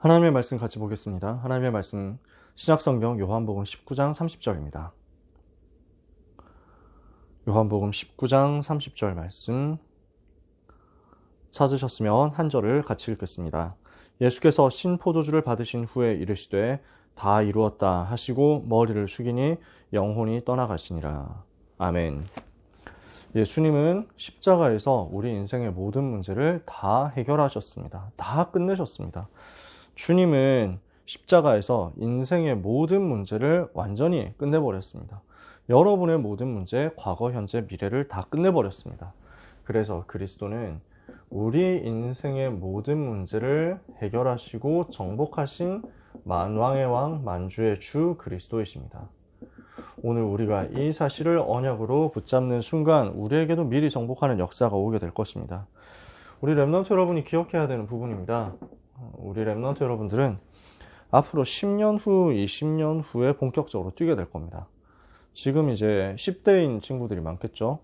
하나님의 말씀 같이 보겠습니다. 하나님의 말씀 신약성경 요한복음 19장 30절입니다. 요한복음 19장 30절 말씀 찾으셨으면 한 절을 같이 읽겠습니다. 예수께서 신포도주를 받으신 후에 이르시되 다 이루었다 하시고 머리를 숙이니 영혼이 떠나가시니라. 아멘. 예수님은 십자가에서 우리 인생의 모든 문제를 다 해결하셨습니다. 다 끝내셨습니다. 주님은 십자가에서 인생의 모든 문제를 완전히 끝내버렸습니다. 여러분의 모든 문제, 과거, 현재, 미래를 다 끝내버렸습니다. 그래서 그리스도는 우리 인생의 모든 문제를 해결하시고 정복하신 만왕의 왕, 만주의 주 그리스도이십니다. 오늘 우리가 이 사실을 언약으로 붙잡는 순간 우리에게도 미리 정복하는 역사가 오게 될 것입니다. 우리 렘넌트 여러분이 기억해야 되는 부분입니다. 우리 렘넌트 여러분들은 앞으로 10년 후, 20년 후에 본격적으로 뛰게 될 겁니다. 지금 이제 10대인 친구들이 많겠죠.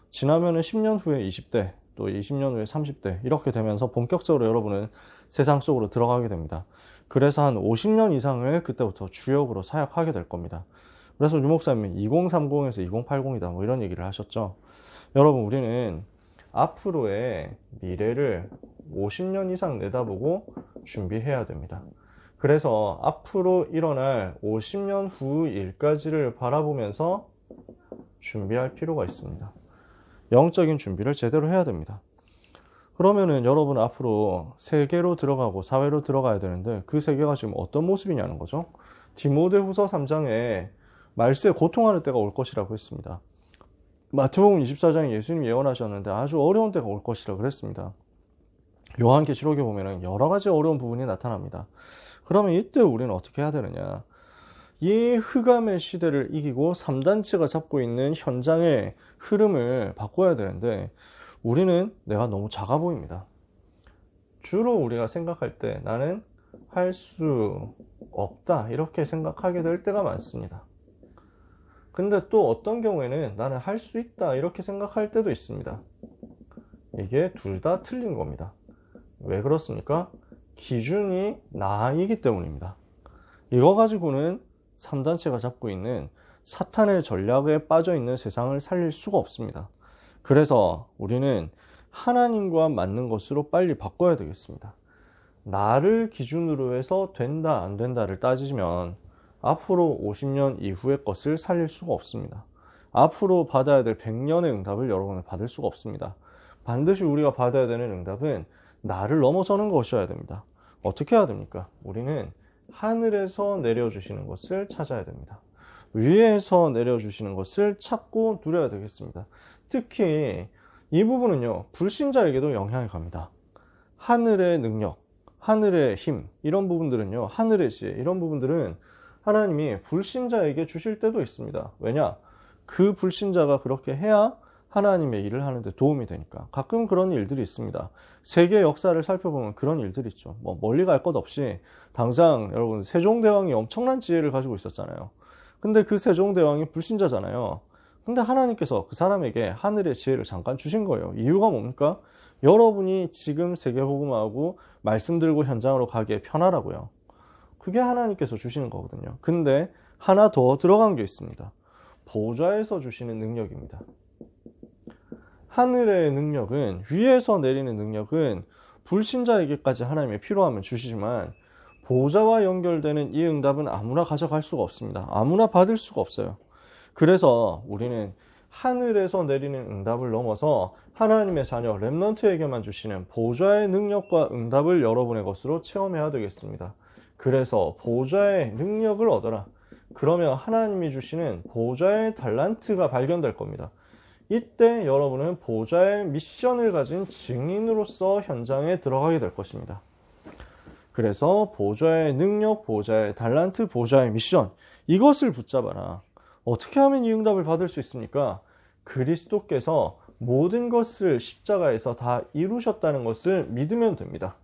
지나면은 10년 후에 20대, 또 20년 후에 30대 이렇게 되면서 본격적으로 여러분은 세상 속으로 들어가게 됩니다. 그래서 한 50년 이상을 그때부터 주역으로 사역하게 될 겁니다. 그래서 유 목사님이 2030에서 2080이다 뭐 이런 얘기를 하셨죠. 여러분, 우리는 앞으로의 미래를 50년 이상 내다보고 준비해야 됩니다. 그래서 앞으로 일어날 50년 후 일까지를 바라보면서 준비할 필요가 있습니다. 영적인 준비를 제대로 해야 됩니다. 그러면은 여러분 앞으로 세계로 들어가고 사회로 들어가야 되는데 그 세계가 지금 어떤 모습이냐는 거죠. 디모데후서 3장에 말세에 고통하는 때가 올 것이라고 했습니다. 마태복음 24장에 예수님이 예언하셨는데 아주 어려운 때가 올 것이라고 그랬습니다. 요한계시록에 보면 여러 가지 어려운 부분이 나타납니다. 그러면 이때 우리는 어떻게 해야 되느냐? 이 흑암의 시대를 이기고 3단체가 잡고 있는 현장의 흐름을 바꿔야 되는데 우리는 내가 너무 작아 보입니다. 주로 우리가 생각할 때 나는 할 수 없다 이렇게 생각하게 될 때가 많습니다. 근데 또 어떤 경우에는 나는 할 수 있다 이렇게 생각할 때도 있습니다. 이게 둘 다 틀린 겁니다. 왜 그렇습니까? 기준이 나이기 때문입니다. 이거 가지고는 3단체가 잡고 있는 사탄의 전략에 빠져 있는 세상을 살릴 수가 없습니다. 그래서 우리는 하나님과 맞는 것으로 빨리 바꿔야 되겠습니다. 나를 기준으로 해서 된다 안 된다를 따지면 앞으로 50년 이후의 것을 살릴 수가 없습니다. 앞으로 받아야 될 100년의 응답을 여러분은 받을 수가 없습니다. 반드시 우리가 받아야 되는 응답은 나를 넘어서는 것이어야 됩니다. 어떻게 해야 됩니까? 우리는 하늘에서 내려주시는 것을 찾아야 됩니다. 위에서 내려주시는 것을 찾고 누려야 되겠습니다. 특히 이 부분은요, 불신자에게도 영향이 갑니다. 하늘의 능력, 하늘의 힘, 이런 부분들은요, 하늘의 지혜, 이런 부분들은 하나님이 불신자에게 주실 때도 있습니다. 왜냐? 그 불신자가 그렇게 해야 하나님의 일을 하는데 도움이 되니까. 가끔 그런 일들이 있습니다. 세계 역사를 살펴보면 그런 일들이 있죠. 뭐 멀리 갈 것 없이 당장 여러분 세종대왕이 엄청난 지혜를 가지고 있었잖아요. 근데 그 세종대왕이 불신자잖아요. 근데 하나님께서 그 사람에게 하늘의 지혜를 잠깐 주신 거예요. 이유가 뭡니까? 여러분이 지금 세계복음하고 말씀 들고 현장으로 가기에 편하라고요. 그게 하나님께서 주시는 거거든요. 근데 하나 더 들어간 게 있습니다. 보좌에서 주시는 능력입니다. 하늘의 능력은, 위에서 내리는 능력은 불신자에게까지 하나님의 필요하면 주시지만 보좌와 연결되는 이 응답은 아무나 가져갈 수가 없습니다. 아무나 받을 수가 없어요. 그래서 우리는 하늘에서 내리는 응답을 넘어서 하나님의 자녀 렘넌트에게만 주시는 보좌의 능력과 응답을 여러분의 것으로 체험해야 되겠습니다. 그래서 보좌의 능력을 얻어라. 그러면 하나님이 주시는 보좌의 달란트가 발견될 겁니다. 이때 여러분은 보좌의 미션을 가진 증인으로서 현장에 들어가게 될 것입니다. 그래서 보좌의 능력, 보좌의 달란트, 보좌의 미션, 이것을 붙잡아라. 어떻게 하면 이 응답을 받을 수 있습니까? 그리스도께서 모든 것을 십자가에서 다 이루셨다는 것을 믿으면 됩니다.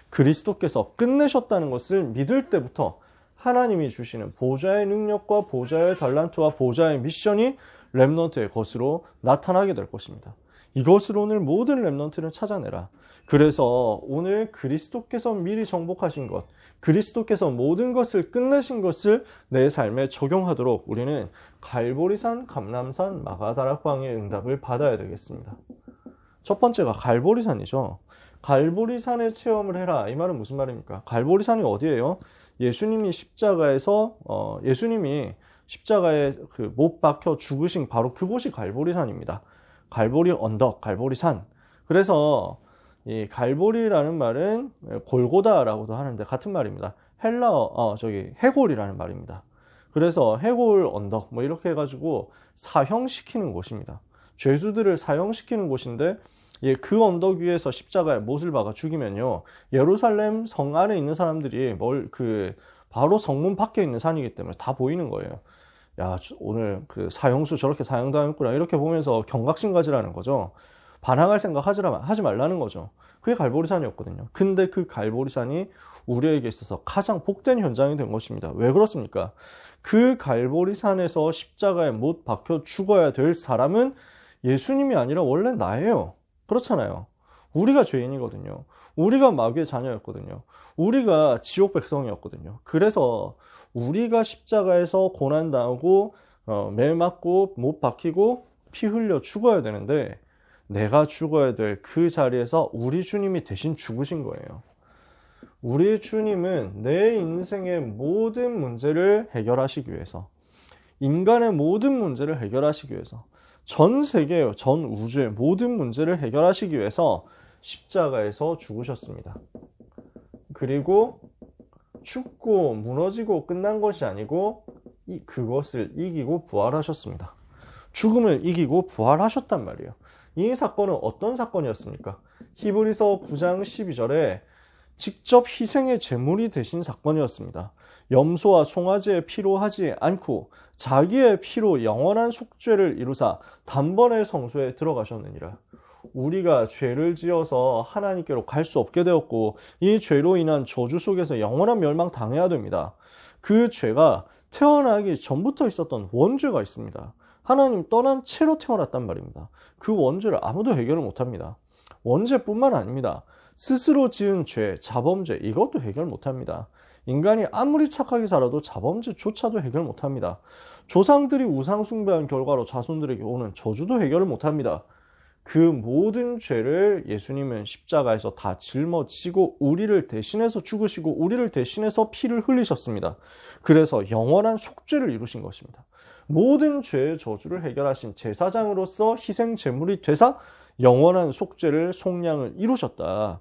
그리스도께서 끝내셨다는 것을 믿을 때부터 하나님이 주시는 보좌의 능력과 보좌의 달란트와 보좌의 미션이 렘넌트의 것으로 나타나게 될 것입니다. 이것을 오늘 모든 렘넌트는 찾아내라. 그래서 오늘 그리스도께서 미리 정복하신 것, 그리스도께서 모든 것을 끝내신 것을 내 삶에 적용하도록 우리는 갈보리산, 감람산, 마가다락방의 응답을 받아야 되겠습니다. 첫 번째가 갈보리산이죠. 갈보리산의 체험을 해라. 이 말은 무슨 말입니까? 갈보리산이 어디예요? 예수님이 십자가에 그 못 박혀 죽으신 바로 그곳이 갈보리산입니다. 갈보리 언덕, 갈보리산. 그래서 이 갈보리라는 말은 골고다라고도 하는데 같은 말입니다. 해골이라는 말입니다. 그래서 해골 언덕 뭐 이렇게 해가지고 사형시키는 곳입니다. 죄수들을 사형시키는 곳인데 그 언덕 위에서 십자가에 못을 박아 죽이면요, 예루살렘 성 안에 있는 사람들이 바로 성문 밖에 있는 산이기 때문에 다 보이는 거예요. 야, 오늘 그 사형수 저렇게 사형당했구나 이렇게 보면서 경각심 가지라는 거죠. 반항할 생각 하지 말라는 거죠. 그게 갈보리산이었거든요. 근데 그 갈보리산이 우리에게 있어서 가장 복된 현장이 된 것입니다. 왜 그렇습니까? 그 갈보리산에서 십자가에 못 박혀 죽어야 될 사람은 예수님이 아니라 원래 나예요. 그렇잖아요. 우리가 죄인이거든요. 우리가 마귀의 자녀였거든요. 우리가 지옥 백성이었거든요. 그래서 우리가 십자가에서 고난당하고 매 맞고 못 박히고 피 흘려 죽어야 되는데, 내가 죽어야 될 그 자리에서 우리 주님이 대신 죽으신 거예요. 우리 주님은 내 인생의 모든 문제를 해결하시기 위해서, 인간의 모든 문제를 해결하시기 위해서, 전 세계, 전 우주의 모든 문제를 해결하시기 위해서 십자가에서 죽으셨습니다. 그리고 죽고 무너지고 끝난 것이 아니고 그것을 이기고 부활하셨습니다. 죽음을 이기고 부활하셨단 말이에요. 이 사건은 어떤 사건이었습니까? 히브리서 9장 12절에 직접 희생의 제물이 되신 사건이었습니다. 염소와 송아지의 피로 하지 않고 자기의 피로 영원한 속죄를 이루사 단번에 성소에 들어가셨느니라. 우리가 죄를 지어서 하나님께로 갈 수 없게 되었고, 이 죄로 인한 저주 속에서 영원한 멸망 당해야 됩니다. 그 죄가 태어나기 전부터 있었던 원죄가 있습니다. 하나님 떠난 채로 태어났단 말입니다. 그 원죄를 아무도 해결을 못합니다. 원죄뿐만 아닙니다. 스스로 지은 죄, 자범죄, 이것도 해결 못합니다. 인간이 아무리 착하게 살아도 자범죄조차도 해결 못합니다. 조상들이 우상 숭배한 결과로 자손들에게 오는 저주도 해결을 못합니다. 그 모든 죄를 예수님은 십자가에서 다 짊어지고 우리를 대신해서 죽으시고 우리를 대신해서 피를 흘리셨습니다. 그래서 영원한 속죄를 이루신 것입니다. 모든 죄의 저주를 해결하신 제사장으로서 희생 제물이 되사 영원한 속죄를 속량을 이루셨다.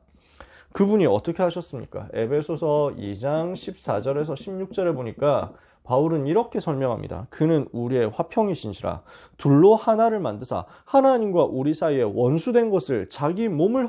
그분이 어떻게 하셨습니까? 에베소서 2장 14절에서 16절에 보니까 바울은 이렇게 설명합니다. 그는 우리의 화평이신지라 둘로 하나를 만드사 하나님과 우리 사이에 원수된 것을 자기 몸을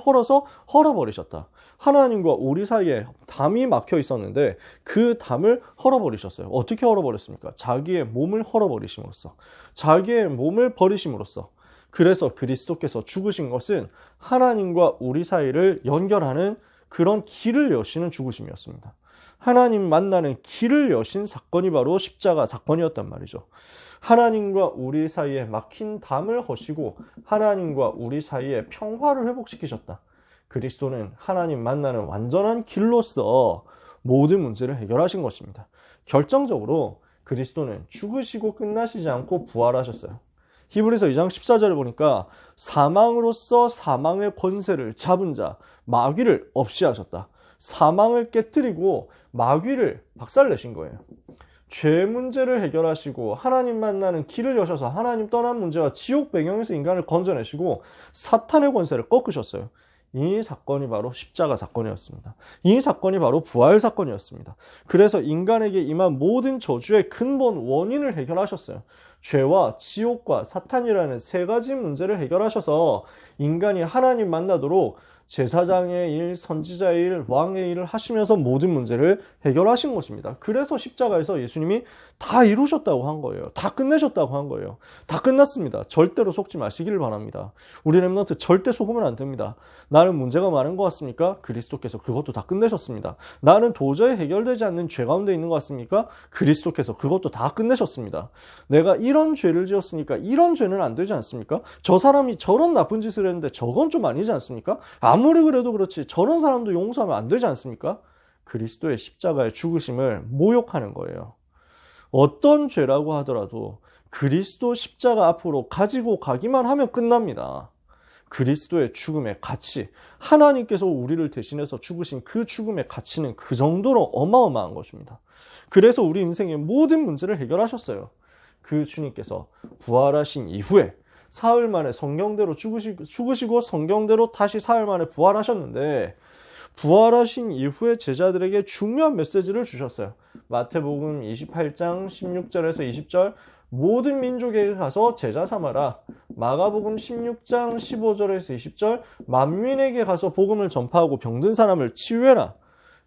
헐어버리셨다. 하나님과 우리 사이에 담이 막혀 있었는데 그 담을 헐어버리셨어요. 어떻게 헐어버렸습니까? 자기의 몸을 헐어버리심으로써, 자기의 몸을 버리심으로써. 그래서 그리스도께서 죽으신 것은 하나님과 우리 사이를 연결하는 그런 길을 여시는 죽으심이었습니다. 하나님 만나는 길을 여신 사건이 바로 십자가 사건이었단 말이죠. 하나님과 우리 사이에 막힌 담을 허시고 하나님과 우리 사이에 평화를 회복시키셨다. 그리스도는 하나님 만나는 완전한 길로서 모든 문제를 해결하신 것입니다. 결정적으로 그리스도는 죽으시고 끝나시지 않고 부활하셨어요. 히브리서 2장 14절에 보니까 사망으로서 사망의 권세를 잡은 자 마귀를 없이 하셨다. 사망을 깨뜨리고 마귀를 박살내신 거예요. 죄 문제를 해결하시고 하나님 만나는 길을 여셔서 하나님 떠난 문제와 지옥 배경에서 인간을 건져내시고 사탄의 권세를 꺾으셨어요. 이 사건이 바로 십자가 사건이었습니다. 이 사건이 바로 부활 사건이었습니다. 그래서 인간에게 임한 모든 저주의 근본 원인을 해결하셨어요. 죄와 지옥과 사탄이라는 세 가지 문제를 해결하셔서 인간이 하나님 만나도록 제사장의 일, 선지자의 일, 왕의 일을 하시면서 모든 문제를 해결하신 것입니다. 그래서 십자가에서 예수님이 다 이루셨다고 한 거예요. 다 끝내셨다고 한 거예요. 다 끝났습니다. 절대로 속지 마시기를 바랍니다. 우리 렘넌트 절대 속으면 안 됩니다. 나는 문제가 많은 것 같습니까? 그리스도께서 그것도 다 끝내셨습니다. 나는 도저히 해결되지 않는 죄 가운데 있는 것 같습니까? 그리스도께서 그것도 다 끝내셨습니다. 내가 이런 죄를 지었으니까 이런 죄는 안 되지 않습니까? 저 사람이 저런 나쁜 짓을 했는데 저건 좀 아니지 않습니까? 아무리 그래도 그렇지 저런 사람도 용서하면 안 되지 않습니까? 그리스도의 십자가의 죽으심을 모욕하는 거예요. 어떤 죄라고 하더라도 그리스도 십자가 앞으로 가지고 가기만 하면 끝납니다. 그리스도의 죽음의 가치, 하나님께서 우리를 대신해서 죽으신 그 죽음의 가치는 그 정도로 어마어마한 것입니다. 그래서 우리 인생의 모든 문제를 해결하셨어요. 그 주님께서 부활하신 이후에 사흘 만에 성경대로 죽으시고 성경대로 다시 사흘 만에 부활하셨는데, 부활하신 이후에 제자들에게 중요한 메시지를 주셨어요. 마태복음 28장 16절에서 20절, 모든 민족에게 가서 제자 삼아라. 마가복음 16장 15절에서 20절, 만민에게 가서 복음을 전파하고 병든 사람을 치유해라.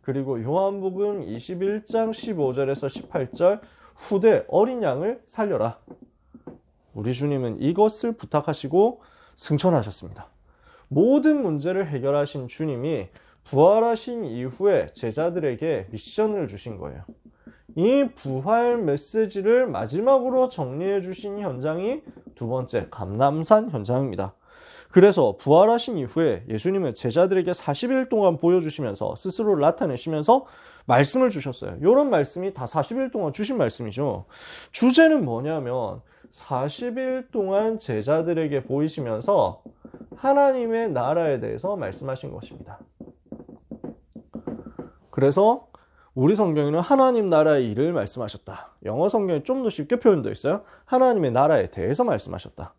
그리고 요한복음 21장 15절에서 18절, 후대 어린 양을 살려라. 우리 주님은 이것을 부탁하시고 승천하셨습니다. 모든 문제를 해결하신 주님이 부활하신 이후에 제자들에게 미션을 주신 거예요. 이 부활 메시지를 마지막으로 정리해 주신 현장이 두 번째 감람산 현장입니다. 그래서 부활하신 이후에 예수님은 제자들에게 40일 동안 보여주시면서 스스로를 나타내시면서 말씀을 주셨어요. 이런 말씀이 다 40일 동안 주신 말씀이죠. 주제는 뭐냐면 40일 동안 제자들에게 보이시면서 하나님의 나라에 대해서 말씀하신 것입니다. 그래서 우리 성경에는 하나님 나라의 일을 말씀하셨다. 영어 성경에 좀 더 쉽게 표현되어 있어요. 하나님의 나라에 대해서 말씀하셨다.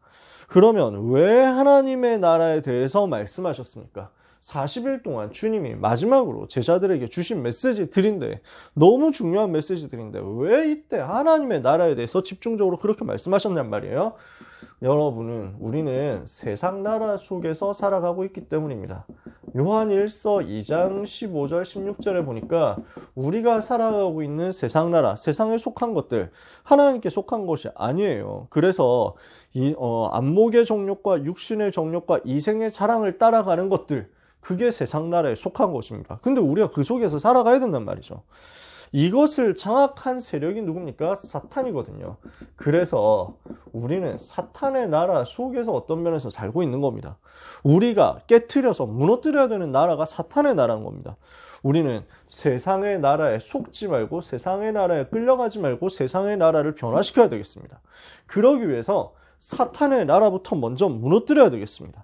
그러면 왜 하나님의 나라에 대해서 말씀하셨습니까? 40일 동안 주님이 마지막으로 제자들에게 주신 메시지들인데, 너무 중요한 메시지들인데 왜 이때 하나님의 나라에 대해서 집중적으로 그렇게 말씀하셨냔 말이에요. 여러분은, 우리는 세상 나라 속에서 살아가고 있기 때문입니다. 요한일서 2장 15절 16절에 보니까 우리가 살아가고 있는 세상 나라, 세상에 속한 것들, 하나님께 속한 것이 아니에요. 그래서 이 안목의 정욕과 육신의 정욕과 이생의 자랑을 따라가는 것들, 그게 세상 나라에 속한 것입니다. 근데 우리가 그 속에서 살아가야 된단 말이죠. 이것을 장악한 세력이 누굽니까? 사탄이거든요. 그래서 우리는 사탄의 나라 속에서 어떤 면에서 살고 있는 겁니다. 우리가 깨트려서 무너뜨려야 되는 나라가 사탄의 나라인 겁니다. 우리는 세상의 나라에 속지 말고, 세상의 나라에 끌려가지 말고 세상의 나라를 변화시켜야 되겠습니다. 그러기 위해서 사탄의 나라부터 먼저 무너뜨려야 되겠습니다.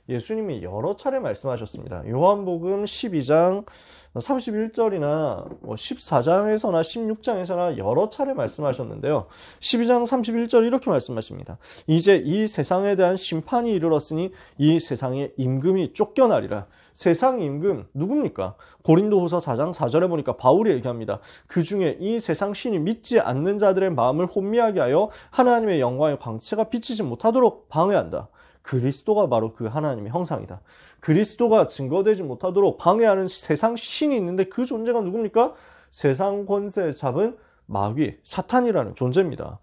예수님이 여러 차례 말씀하셨습니다. 요한복음 12장 31절이나 14장에서나 16장에서나 여러 차례 말씀하셨는데요. 12장 31절 이렇게 말씀하십니다. 이제 이 세상에 대한 심판이 이르렀으니 이 세상의 임금이 쫓겨나리라. 세상 임금 누굽니까? 고린도후서 4장 4절에 보니까 바울이 얘기합니다. 그 중에 이 세상 신이 믿지 않는 자들의 마음을 혼미하게 하여 하나님의 영광의 광채가 비치지 못하도록 방해한다. 그리스도가 바로 그 하나님의 형상이다. 그리스도가 증거되지 못하도록 방해하는 세상 신이 있는데, 그 존재가 누굽니까? 세상 권세 잡은 마귀, 사탄이라는 존재입니다.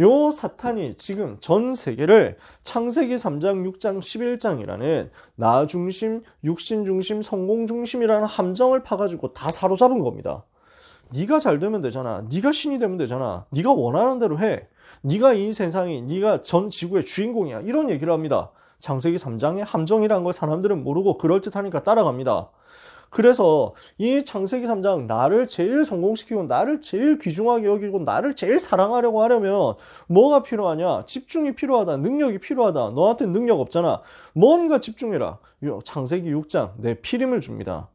요 사탄이 지금 전 세계를 창세기 3장, 6장, 11장이라는 나 중심, 육신 중심, 성공 중심이라는 함정을 파가지고 다 사로잡은 겁니다. 네가 잘 되면 되잖아. 네가 신이 되면 되잖아. 네가 원하는 대로 해. 네가 이 세상이, 네가 전 지구의 주인공이야. 이런 얘기를 합니다. 창세기 3장의 함정이라는 걸 사람들은 모르고 그럴듯하니까 따라갑니다. 그래서 이 창세기 3장, 나를 제일 성공시키고 나를 제일 귀중하게 여기고 나를 제일 사랑하려고 하려면 뭐가 필요하냐? 집중이 필요하다. 능력이 필요하다. 너한테 능력 없잖아. 뭔가 집중해라. 창세기 6장 내 피림을 줍니다.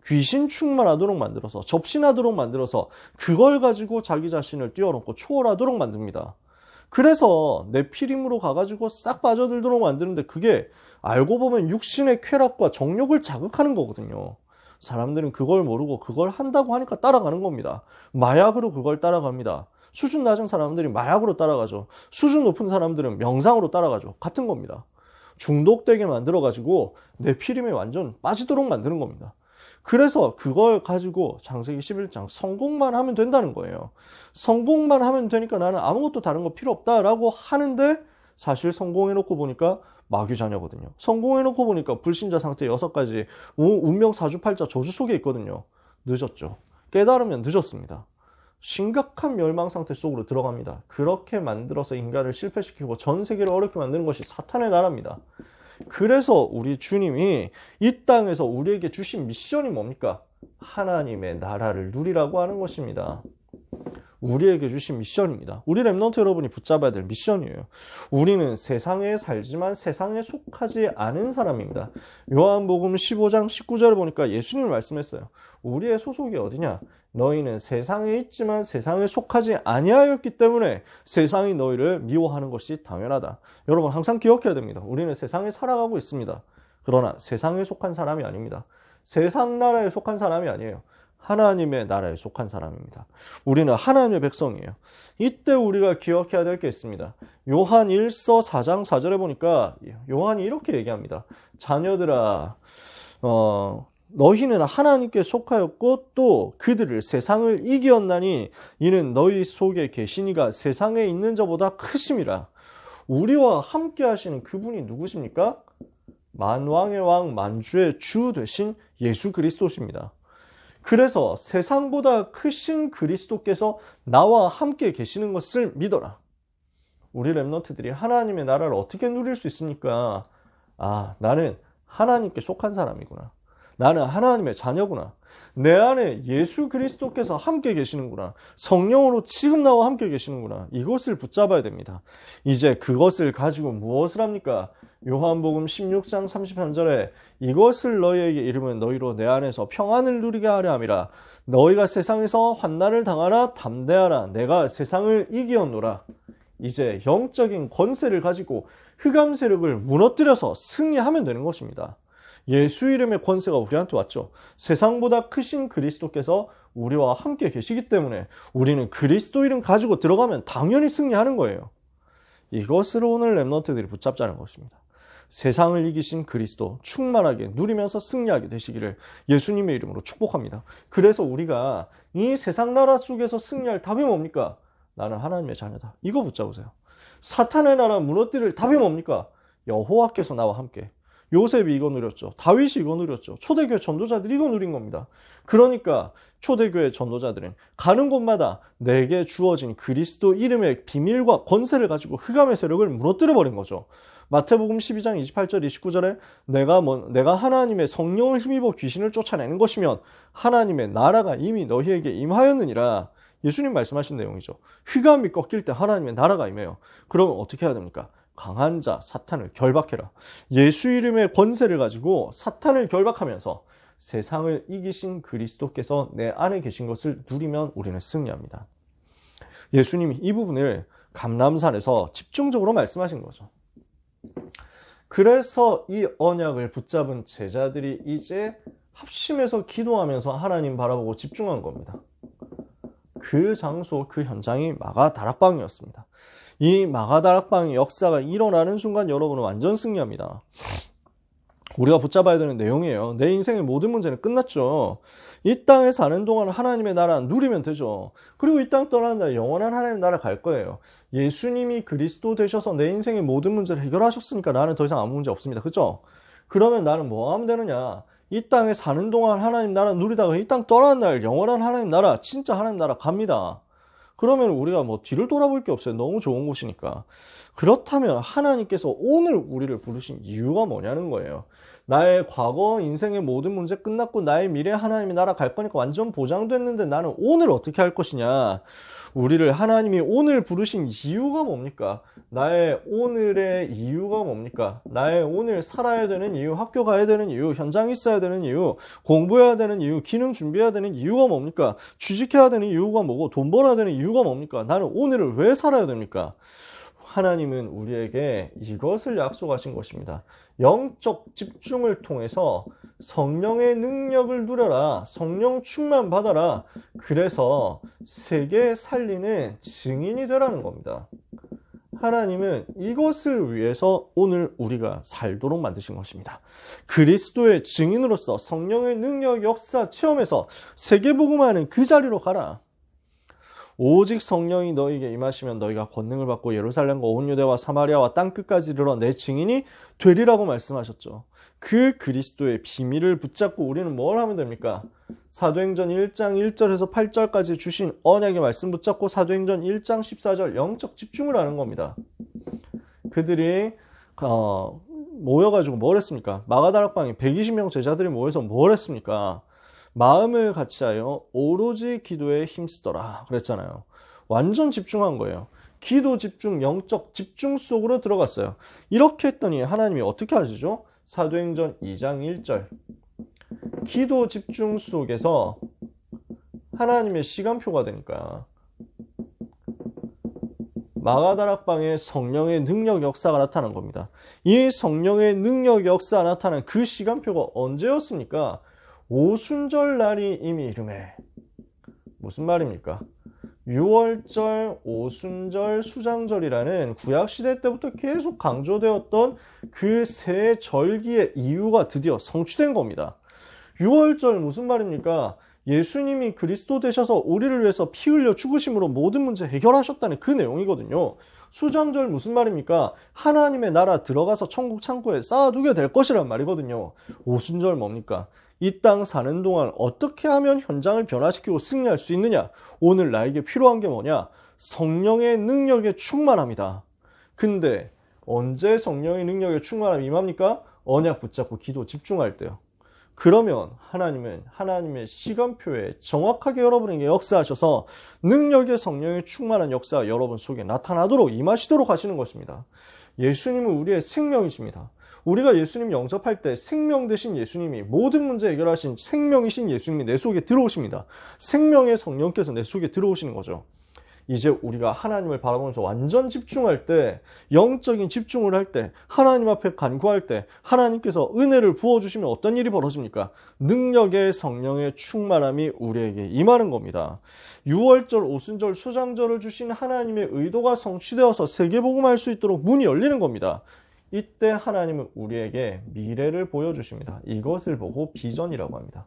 귀신 충만하도록 만들어서, 접신하도록 만들어서 그걸 가지고 자기 자신을 뛰어넘고 초월하도록 만듭니다. 그래서 내 피림으로 가가지고 싹 빠져들도록 만드는데, 그게 알고 보면 육신의 쾌락과 정욕을 자극하는 거거든요. 사람들은 그걸 모르고 그걸 한다고 하니까 따라가는 겁니다. 마약으로 그걸 따라갑니다. 수준 낮은 사람들이 마약으로 따라가죠. 수준 높은 사람들은 명상으로 따라가죠. 같은 겁니다. 중독되게 만들어가지고 네피림에 완전 빠지도록 만드는 겁니다. 그래서 그걸 가지고 창세기 11장 성공만 하면 된다는 거예요. 성공만 하면 되니까 나는 아무것도 다른 거 필요 없다라고 하는데 사실 성공해놓고 보니까 마귀 자녀거든요. 성공해놓고 보니까 불신자 상태 6가지 운명 사주팔자 저주 속에 있거든요. 늦었죠. 깨달으면 늦었습니다. 심각한 멸망 상태 속으로 들어갑니다. 그렇게 만들어서 인간을 실패시키고 전 세계를 어렵게 만드는 것이 사탄의 나라입니다. 그래서 우리 주님이 이 땅에서 우리에게 주신 미션이 뭡니까? 하나님의 나라를 누리라고 하는 것입니다. 우리에게 주신 미션입니다. 우리 렘넌트 여러분이 붙잡아야 될 미션이에요. 우리는 세상에 살지만 세상에 속하지 않은 사람입니다. 요한복음 15장 19절을 보니까 예수님이 말씀했어요. 우리의 소속이 어디냐? 너희는 세상에 있지만 세상에 속하지 아니하였기 때문에 세상이 너희를 미워하는 것이 당연하다. 여러분 항상 기억해야 됩니다. 우리는 세상에 살아가고 있습니다. 그러나 세상에 속한 사람이 아닙니다. 세상 나라에 속한 사람이 아니에요. 하나님의 나라에 속한 사람입니다. 우리는 하나님의 백성이에요. 이때 우리가 기억해야 될 게 있습니다. 요한 1서 4장 4절에 보니까 요한이 이렇게 얘기합니다. 자녀들아, 너희는 하나님께 속하였고 또 그들을 세상을 이기었나니 이는 너희 속에 계신 이가 세상에 있는 자보다 크심이라. 우리와 함께 하시는 그분이 누구십니까? 만왕의 왕 만주의 주 되신 예수 그리스도십니다. 그래서 세상보다 크신 그리스도께서 나와 함께 계시는 것을 믿어라. 우리 렘넌트들이 하나님의 나라를 어떻게 누릴 수 있습니까? 아, 나는 하나님께 속한 사람이구나. 나는 하나님의 자녀구나. 내 안에 예수 그리스도께서 함께 계시는구나. 성령으로 지금 나와 함께 계시는구나. 이것을 붙잡아야 됩니다. 이제 그것을 가지고 무엇을 합니까? 요한복음 16장 33절에 이것을 너희에게 이르면 너희로 내 안에서 평안을 누리게 하려 함이라. 너희가 세상에서 환난을 당하라. 담대하라. 내가 세상을 이기었노라. 이제 영적인 권세를 가지고 흑암 세력을 무너뜨려서 승리하면 되는 것입니다. 예수 이름의 권세가 우리한테 왔죠. 세상보다 크신 그리스도께서 우리와 함께 계시기 때문에 우리는 그리스도 이름 가지고 들어가면 당연히 승리하는 거예요. 이것을 오늘 렘넌트들이 붙잡자는 것입니다. 세상을 이기신 그리스도 충만하게 누리면서 승리하게 되시기를 예수님의 이름으로 축복합니다. 그래서 우리가 이 세상 나라 속에서 승리할 답이 뭡니까? 나는 하나님의 자녀다. 이거 붙잡으세요. 사탄의 나라 무너뜨릴 답이 뭡니까? 여호와께서 나와 함께. 요셉이 이거 누렸죠. 다윗이 이거 누렸죠. 초대교회 전도자들이 이거 누린 겁니다. 그러니까 초대교회 전도자들은 가는 곳마다 내게 주어진 그리스도 이름의 비밀과 권세를 가지고 흑암의 세력을 무너뜨려버린 거죠. 마태복음 12장 28절 29절에 내가 하나님의 성령을 힘입어 귀신을 쫓아내는 것이면 하나님의 나라가 이미 너희에게 임하였느니라. 예수님 말씀하신 내용이죠. 흑암이 꺾일 때 하나님의 나라가 임해요. 그러면 어떻게 해야 됩니까? 강한 자 사탄을 결박해라. 예수 이름의 권세를 가지고 사탄을 결박하면서 세상을 이기신 그리스도께서 내 안에 계신 것을 누리면 우리는 승리합니다. 예수님이 이 부분을 감람산에서 집중적으로 말씀하신 거죠. 그래서 이 언약을 붙잡은 제자들이 이제 합심해서 기도하면서 하나님 바라보고 집중한 겁니다. 그 장소, 그 현장이 마가다락방이었습니다. 이 마가다락방의 역사가 일어나는 순간 여러분은 완전 승리합니다. 우리가 붙잡아야 되는 내용이에요. 내 인생의 모든 문제는 끝났죠. 이 땅에 사는 동안 하나님의 나라 누리면 되죠. 그리고 이 땅 떠나는 날 영원한 하나님의 나라 갈 거예요. 예수님이 그리스도 되셔서 내 인생의 모든 문제를 해결하셨으니까 나는 더 이상 아무 문제 없습니다. 그죠? 그러면 나는 뭐 하면 되느냐? 이 땅에 사는 동안 하나님 나라 누리다가 이 땅 떠나는 날 영원한 하나님 나라, 진짜 하나님 나라 갑니다. 그러면 우리가 뭐 뒤를 돌아볼 게 없어요. 너무 좋은 곳이니까. 그렇다면 하나님께서 오늘 우리를 부르신 이유가 뭐냐는 거예요. 나의 과거 인생의 모든 문제 끝났고 나의 미래 하나님의 나라 갈 거니까 완전 보장됐는데 나는 오늘 어떻게 할 것이냐. 우리를 하나님이 오늘 부르신 이유가 뭡니까? 나의 오늘의 이유가 뭡니까? 나의 오늘 살아야 되는 이유, 학교 가야 되는 이유, 현장 있어야 되는 이유, 공부해야 되는 이유, 기능 준비해야 되는 이유가 뭡니까? 취직해야 되는 이유가 뭐고 돈 벌어야 되는 이유가 뭡니까? 나는 오늘을 왜 살아야 됩니까? 하나님은 우리에게 이것을 약속하신 것입니다. 영적 집중을 통해서 성령의 능력을 누려라. 성령 충만 받아라. 그래서 세계 살리는 증인이 되라는 겁니다. 하나님은 이것을 위해서 오늘 우리가 살도록 만드신 것입니다. 그리스도의 증인으로서 성령의 능력, 역사, 체험에서 세계복음화하는 그 자리로 가라. 오직 성령이 너희에게 임하시면 너희가 권능을 받고 예루살렘과 온 유대와 사마리아와 땅끝까지 이르러 내 증인이 되리라고 말씀하셨죠. 그 그리스도의 비밀을 붙잡고 우리는 뭘 하면 됩니까? 사도행전 1장 1절에서 8절까지 주신 언약의 말씀 붙잡고 사도행전 1장 14절 영적 집중을 하는 겁니다. 그들이 모여가지고 뭘 했습니까? 마가다락방에 120명 제자들이 모여서 뭘 했습니까? 마음을 같이하여 오로지 기도에 힘쓰더라 그랬잖아요. 완전 집중한 거예요. 기도 집중, 영적 집중 속으로 들어갔어요. 이렇게 했더니 하나님이 어떻게 하시죠? 사도행전 2장 1절 기도 집중 속에서 하나님의 시간표가 되니까 마가다락방에 성령의 능력 역사가 나타난 겁니다. 이 성령의 능력 역사가 나타난 그 시간표가 언제였습니까? 오순절 날이 이미 이름에 무슨 말입니까? 6월절, 오순절, 수장절이라는 구약시대 때부터 계속 강조되었던 그 세 절기의 이유가 드디어 성취된 겁니다. 6월절 무슨 말입니까? 예수님이 그리스도 되셔서 우리를 위해서 피 흘려 죽으심으로 모든 문제 해결하셨다는 그 내용이거든요. 수장절 무슨 말입니까? 하나님의 나라 들어가서 천국 창고에 쌓아두게 될 것이란 말이거든요. 오순절 뭡니까? 이 땅 사는 동안 어떻게 하면 현장을 변화시키고 승리할 수 있느냐? 오늘 나에게 필요한 게 뭐냐? 성령의 능력에 충만합니다. 근데 언제 성령의 능력에 충만함이 임합니까? 언약 붙잡고 기도 집중할 때요. 그러면 하나님은 하나님의 시간표에 정확하게 여러분에게 역사하셔서 능력의 성령의 충만한 역사가 여러분 속에 나타나도록 임하시도록 하시는 것입니다. 예수님은 우리의 생명이십니다. 우리가 예수님 영접할 때 생명 되신 예수님이 모든 문제 해결하신 생명이신 예수님이 내 속에 들어오십니다. 생명의 성령께서 내 속에 들어오시는 거죠. 이제 우리가 하나님을 바라보면서 완전 집중할 때, 영적인 집중을 할 때, 하나님 앞에 간구할 때 하나님께서 은혜를 부어주시면 어떤 일이 벌어집니까? 능력의 성령의 충만함이 우리에게 임하는 겁니다. 6월절, 오순절, 수장절을 주신 하나님의 의도가 성취되어서 세계복음할 수 있도록 문이 열리는 겁니다. 이때 하나님은 우리에게 미래를 보여주십니다. 이것을 보고 비전이라고 합니다.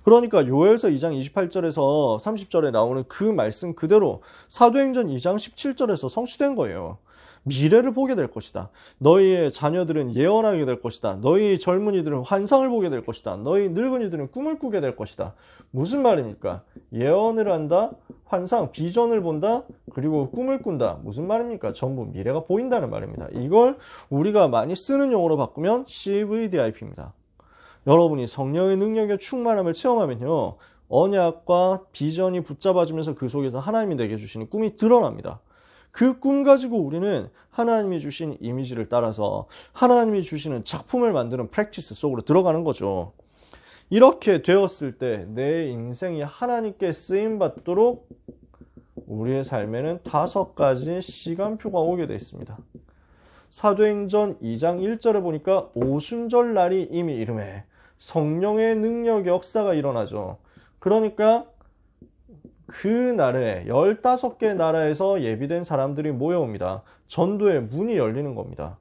그러니까 요엘서 2장 28절에서 30절에 나오는 그 말씀 그대로 사도행전 2장 17절에서 성취된 거예요. 미래를 보게 될 것이다. 너희의 자녀들은 예언하게 될 것이다. 너희 젊은이들은 환상을 보게 될 것이다. 너희 늙은이들은 꿈을 꾸게 될 것이다. 무슨 말입니까? 예언을 한다, 환상, 비전을 본다, 그리고 꿈을 꾼다. 무슨 말입니까? 전부 미래가 보인다는 말입니다. 이걸 우리가 많이 쓰는 용어로 바꾸면 CVDIP입니다. 여러분이 성령의 능력의 충만함을 체험하면요, 언약과 비전이 붙잡아지면서 그 속에서 하나님이 내게 주시는 꿈이 드러납니다. 그 꿈 가지고 우리는 하나님이 주신 이미지를 따라서 하나님이 주시는 작품을 만드는 프랙티스 속으로 들어가는 거죠. 이렇게 되었을 때 내 인생이 하나님께 쓰임받도록 우리의 삶에는 5가지 시간표가 오게 되어 있습니다. 사도행전 2장 1절에 보니까 오순절 날이 이미 이름에 성령의 능력 역사가 일어나죠. 그러니까 그 날에 15개 나라에서 예비된 사람들이 모여옵니다. 전도의 문이 열리는 겁니다.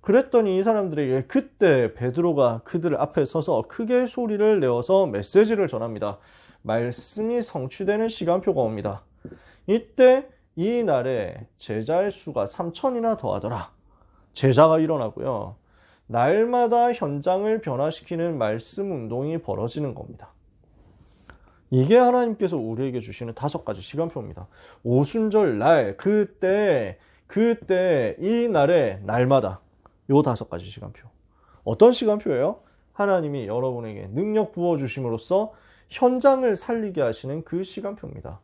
그랬더니 이 사람들에게 그때 베드로가 그들 앞에 서서 크게 소리를 내어서 메시지를 전합니다. 말씀이 성취되는 시간표가 옵니다. 이때 이 날에 제자의 수가 3,000이나 더하더라. 제자가 일어나고요. 날마다 현장을 변화시키는 말씀 운동이 벌어지는 겁니다. 이게 하나님께서 우리에게 주시는 5가지 시간표입니다. 오순절 날, 그때 이 날에 날마다 요 5가지 시간표. 어떤 시간표예요? 하나님이 여러분에게 능력 부어주심으로써 현장을 살리게 하시는 그 시간표입니다.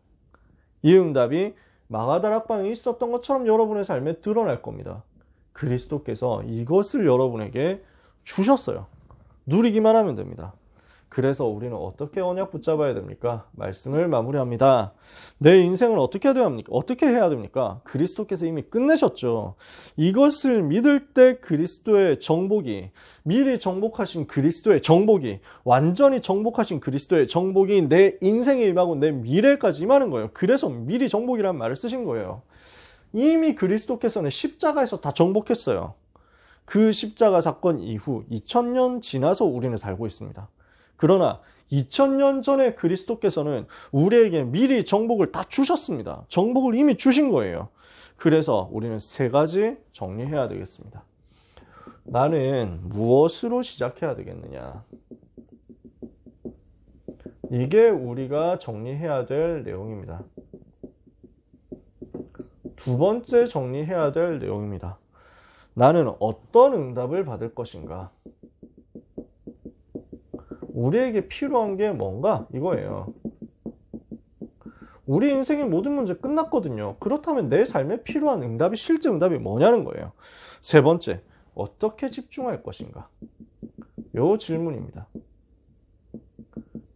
이 응답이 마가다락방에 있었던 것처럼 여러분의 삶에 드러날 겁니다. 그리스도께서 이것을 여러분에게 주셨어요. 누리기만 하면 됩니다. 그래서 우리는 어떻게 언약 붙잡아야 됩니까? 말씀을 마무리합니다. 내 인생을 어떻게 해야 됩니까? 그리스도께서 이미 끝내셨죠. 이것을 믿을 때 그리스도의 정복이, 미리 정복하신 그리스도의 정복이, 완전히 정복하신 그리스도의 정복이 내 인생에 임하고 내 미래까지 임하는 거예요. 그래서 미리 정복이라는 말을 쓰신 거예요. 이미 그리스도께서는 십자가에서 다 정복했어요. 그 십자가 사건 이후 2000년 지나서 우리는 살고 있습니다. 그러나 2000년 전에 그리스도께서는 우리에게 미리 정복을 다 주셨습니다. 정복을 이미 주신 거예요. 그래서 우리는 세 가지 정리해야 되겠습니다. 나는 무엇으로 시작해야 되겠느냐? 이게 우리가 정리해야 될 내용입니다. 두 번째 정리해야 될 내용입니다. 나는 어떤 응답을 받을 것인가? 우리에게 필요한 게 뭔가? 이거예요. 우리 인생의 모든 문제 끝났거든요. 그렇다면 내 삶에 필요한 응답이 실제 응답이 뭐냐는 거예요. 세 번째, 어떻게 집중할 것인가? 요 질문입니다.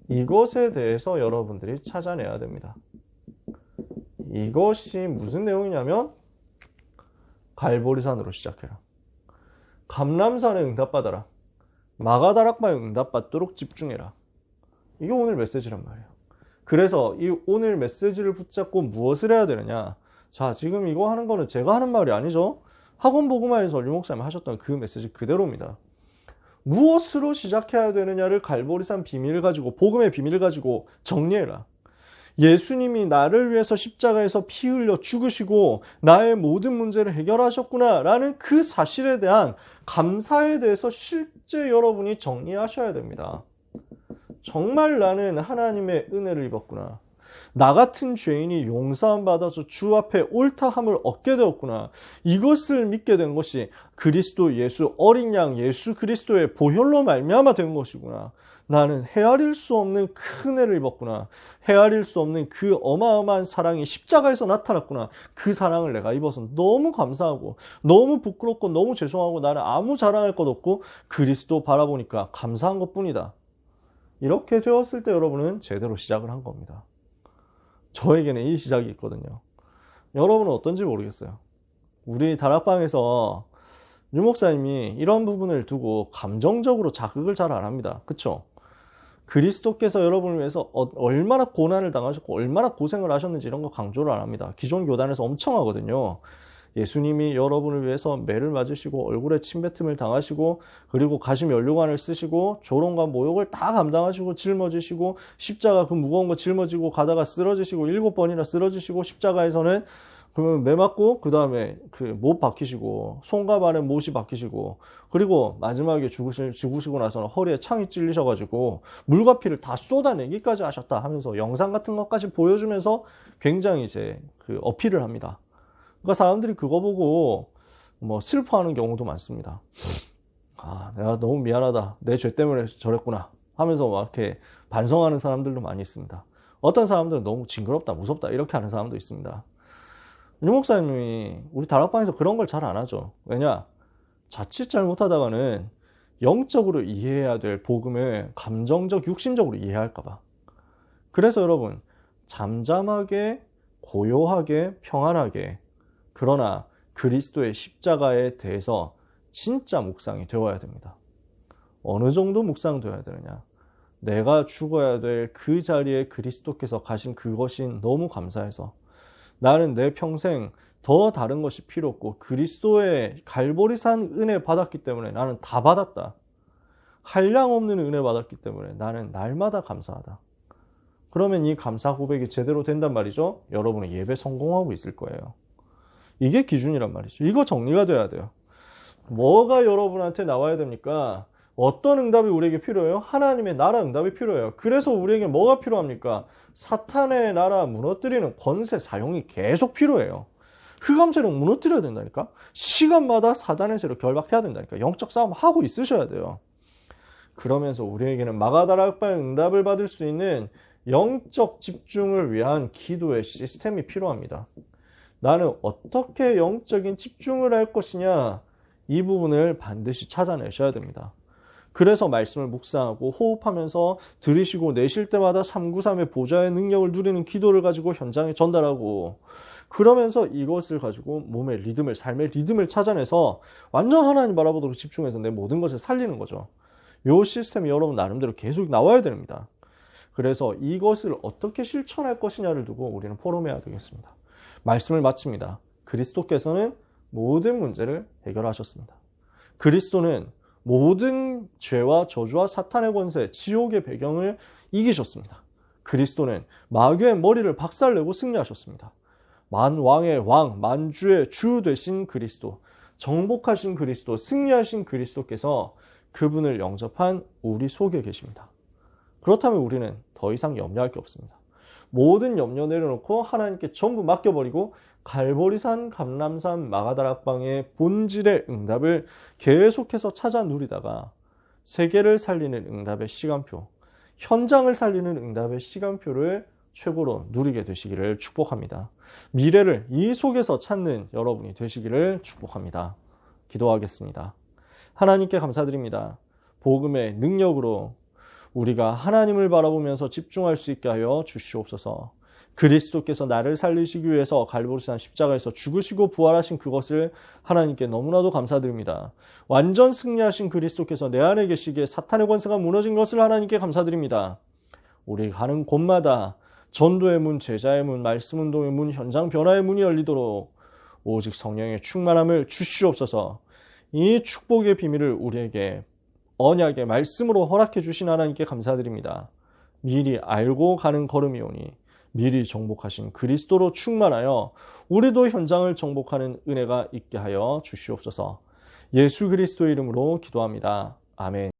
이것에 대해서 여러분들이 찾아내야 됩니다. 이것이 무슨 내용이냐면 갈보리산으로 시작해라. 감람산에 응답받아라. 마가다락방에 응답받도록 집중해라. 이게 오늘 메시지란 말이에요. 그래서 이 오늘 메시지를 붙잡고 무엇을 해야 되느냐? 자, 지금 이거 하는 거는 제가 하는 말이 아니죠. 학원복음화에서 류 목사님이 하셨던 그 메시지 그대로입니다. 무엇으로 시작해야 되느냐를 갈보리산 비밀을 가지고, 복음의 비밀을 가지고 정리해라. 예수님이 나를 위해서 십자가에서 피 흘려 죽으시고 나의 모든 문제를 해결하셨구나 라는 그 사실에 대한 감사에 대해서 실제 여러분이 정리하셔야 됩니다. 정말 나는 하나님의 은혜를 입었구나. 나 같은 죄인이 용서함 받아서 주 앞에 옳다함을 얻게 되었구나. 이것을 믿게 된 것이 그리스도 예수 어린 양 예수 그리스도의 보혈로 말미암아 된 것이구나. 나는 헤아릴 수 없는 큰 은혜를 입었구나. 헤아릴 수 없는 그 어마어마한 사랑이 십자가에서 나타났구나. 그 사랑을 내가 입어서 너무 감사하고 너무 부끄럽고 너무 죄송하고 나는 아무 자랑할 것 없고 그리스도 바라보니까 감사한 것뿐이다. 이렇게 되었을 때 여러분은 제대로 시작을 한 겁니다. 저에게는 이 시작이 있거든요. 여러분은 어떤지 모르겠어요. 우리 다락방에서 유 목사님이 이런 부분을 두고 감정적으로 자극을 잘 안 합니다. 그쵸? 그리스도께서 여러분을 위해서 얼마나 고난을 당하셨고 얼마나 고생을 하셨는지 이런 거 강조를 안 합니다. 기존 교단에서 엄청 하거든요. 예수님이 여러분을 위해서 매를 맞으시고 얼굴에 침뱉음을 당하시고 그리고 가시 면류관을 쓰시고 조롱과 모욕을 다 감당하시고 짊어지시고 십자가 그 무거운 거 짊어지고 가다가 쓰러지시고 7번이나 쓰러지시고 십자가에서는 그러면 매 맞고 그 다음에 그 못 박히시고 손과 발에 못이 박히시고 그리고 마지막에 죽으시고 나서는 허리에 창이 찔리셔가지고 물과 피를 다 쏟아내기까지 하셨다 하면서 영상 같은 것까지 보여주면서 굉장히 이제 그 어필을 합니다. 그러니까 사람들이 그거 보고 뭐 슬퍼하는 경우도 많습니다. 아, 내가 너무 미안하다. 내 죄 때문에 저랬구나 하면서 막 이렇게 반성하는 사람들도 많이 있습니다. 어떤 사람들은 너무 징그럽다, 무섭다 이렇게 하는 사람도 있습니다. 유 목사님이 우리 다락방에서 그런 걸 잘 안 하죠. 왜냐? 자칫 잘못하다가는 영적으로 이해해야 될 복음을 감정적, 육신적으로 이해할까 봐. 그래서 여러분, 잠잠하게, 고요하게, 평안하게 그러나 그리스도의 십자가에 대해서 진짜 묵상이 되어야 됩니다. 어느 정도 묵상되어야 되느냐? 내가 죽어야 될 그 자리에 그리스도께서 가신 그것이 너무 감사해서 나는 내 평생 더 다른 것이 필요 없고 그리스도의 갈보리산 은혜 받았기 때문에 나는 다 받았다. 한량없는 은혜 받았기 때문에 나는 날마다 감사하다. 그러면 이 감사 고백이 제대로 된단 말이죠. 여러분의 예배 성공하고 있을 거예요. 이게 기준이란 말이죠. 이거 정리가 돼야 돼요. 뭐가 여러분한테 나와야 됩니까? 어떤 응답이 우리에게 필요해요? 하나님의 나라 응답이 필요해요. 그래서 우리에게 뭐가 필요합니까? 사탄의 나라 무너뜨리는 권세 사용이 계속 필요해요. 흑암 세력 무너뜨려야 된다니까? 시간마다 사단의 세력 결박해야 된다니까? 영적 싸움 하고 있으셔야 돼요. 그러면서 우리에게는 마가다락방의 응답을 받을 수 있는 영적 집중을 위한 기도의 시스템이 필요합니다. 나는 어떻게 영적인 집중을 할 것이냐? 이 부분을 반드시 찾아내셔야 됩니다. 그래서 말씀을 묵상하고 호흡하면서 들이쉬고 내쉴 때마다 393의 보좌의 능력을 누리는 기도를 가지고 현장에 전달하고 그러면서 이것을 가지고 몸의 리듬을, 삶의 리듬을 찾아내서 완전 하나님 바라보도록 집중해서 내 모든 것을 살리는 거죠. 이 시스템이 여러분 나름대로 계속 나와야 됩니다. 그래서 이것을 어떻게 실천할 것이냐를 두고 우리는 포럼해야 되겠습니다. 말씀을 마칩니다. 그리스도께서는 모든 문제를 해결하셨습니다. 그리스도는 모든 죄와 저주와 사탄의 권세, 지옥의 배경을 이기셨습니다. 그리스도는 마귀의 머리를 박살내고 승리하셨습니다. 만왕의 왕, 만주의 주 되신 그리스도, 정복하신 그리스도, 승리하신 그리스도께서 그분을 영접한 우리 속에 계십니다. 그렇다면 우리는 더 이상 염려할 게 없습니다. 모든 염려 내려놓고 하나님께 전부 맡겨버리고 갈보리산, 감람산, 마가다락방의 본질의 응답을 계속해서 찾아 누리다가 세계를 살리는 응답의 시간표, 현장을 살리는 응답의 시간표를 최고로 누리게 되시기를 축복합니다. 미래를 이 속에서 찾는 여러분이 되시기를 축복합니다. 기도하겠습니다. 하나님께 감사드립니다. 복음의 능력으로 우리가 하나님을 바라보면서 집중할 수 있게 하여 주시옵소서. 그리스도께서 나를 살리시기 위해서 갈보리산 십자가에서 죽으시고 부활하신 그것을 하나님께 너무나도 감사드립니다. 완전 승리하신 그리스도께서 내 안에 계시기에 사탄의 권세가 무너진 것을 하나님께 감사드립니다. 우리 가는 곳마다 전도의 문, 제자의 문, 말씀 운동의 문, 현장 변화의 문이 열리도록 오직 성령의 충만함을 주시옵소서. 이 축복의 비밀을 우리에게 언약의 말씀으로 허락해 주신 하나님께 감사드립니다. 미리 알고 가는 걸음이오니 미리 정복하신 그리스도로 충만하여 우리도 현장을 정복하는 은혜가 있게 하여 주시옵소서. 예수 그리스도의 이름으로 기도합니다. 아멘.